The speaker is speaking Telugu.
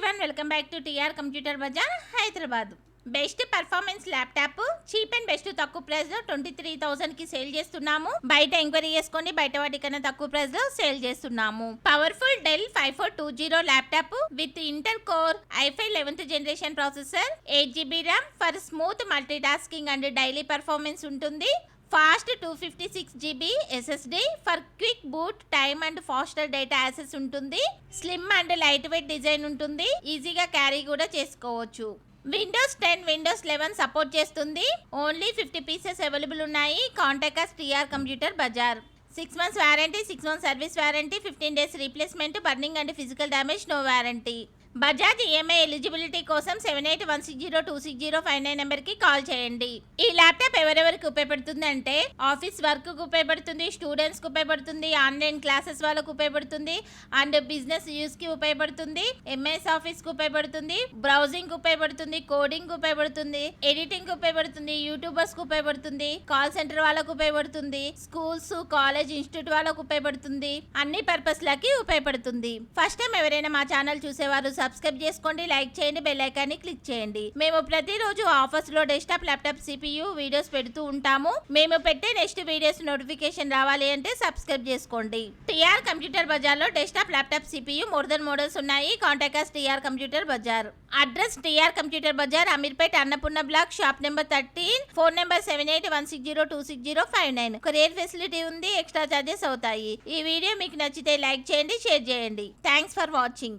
Everyone, welcome back to TR computer bazaar Hyderabad. Best performance laptop cheap and best తక్కువ ప్రైస్ లో 23,000 కి సేల్ చేస్తున్నాము. బయట ఎంక్వైరీ చేసుకోండి, బయట వాటికన్నా తక్కువ ప్రైస్ లో సేల్ చేస్తున్నాము. Powerful Dell 5420 laptop with Intel core i5 11th generation processor, 8GB RAM for smooth multi tasking and daily performance ఉంటుంది. Fast 256GB SSD for quick boot time and faster data access ఉంటుంది. Slim and light weight design ఉంటుంది. ఈజీగా క్యారీ కూడా చేసుకోవచ్చు. విండోస్ 10 విండోస్ 11 సపోర్ట్ చేస్తుంది. ఓన్లీ 50 పీసెస్ అవైలబుల్ ఉన్నాయి. Contact us TR computer bazaar. 6 months warranty, 6 months service warranty, 15 days replacement, burning and physical damage no warranty. Bajaj EMI eligibility కోసం 7816026059 నెంబర్కి కాల్ చేయండి. ఈ ల్యాప్టాప్ ఎవరెవరికి ఉపయోగపడుతుంది అంటే ఆఫీస్ వర్క్ కు ఉపయోగపడుతుంది, స్టూడెంట్స్ కు ఉపయోగపడుతుంది, ఆన్లైన్ క్లాసెస్ వాళ్ళకు ఉపయోగపడుతుంది, అండ్ బిజినెస్ యూస్ కి ఉపయోగపడుతుంది, ఎంఎస్ ఆఫీస్ కు ఉపయోగపడుతుంది, బ్రౌజింగ్ కు ఉపయోగపడుతుంది, కోడింగ్ కు ఉపయోగపడుతుంది, ఎడిటింగ్ కు ఉపయోగపడుతుంది, యూట్యూబర్స్ కు ఉపయోగపడుతుంది, కాల్ సెంటర్ వాళ్ళకు ఉపయోగపడుతుంది, స్కూల్స్ కాలేజ్ ఇన్స్టిట్యూట్ వాళ్ళకు ఉపయోగపడుతుంది, అన్ని పర్పస్ లకి ఉపయోగపడుతుంది. ఫస్ట్ టైం ఎవరైనా మా ఛానల్ చూసేవారు సబ్స్క్రైబ్ చేసుకోండి, లైక్ చేయండి, బెల్ ఐకాన్ ని క్లిక్ చేయండి. మేము ప్రతిరోజు ఆఫర్స్ లో డెస్క్టాప్, ల్యాప్టాప్, CPU వీడియోస్ పెడుతూ ఉంటాము. మేము పెట్టే నెక్స్ట్ వీడియోస్ నోటిఫికేషన్ రావాలి అంటే సబ్స్క్రైబ్ చేసుకోండి. టీఆర్ కంప్యూటర్ బజార్ లో desktop, laptop, CPU more than models ఉన్నాయి. Contact us TR computer bazaar. Address TR computer bazaar, Ameerpet, Annapurna block, shop number 13, phone number 7816026059. Courier facility ఉంది, ఎక్స్ట్రా చార్జెస్ అవుతాయి. ఈ వీడియో మీకు నచ్చితే లైక్ చేయండి, షేర్ చేయండి. Thanks for watching.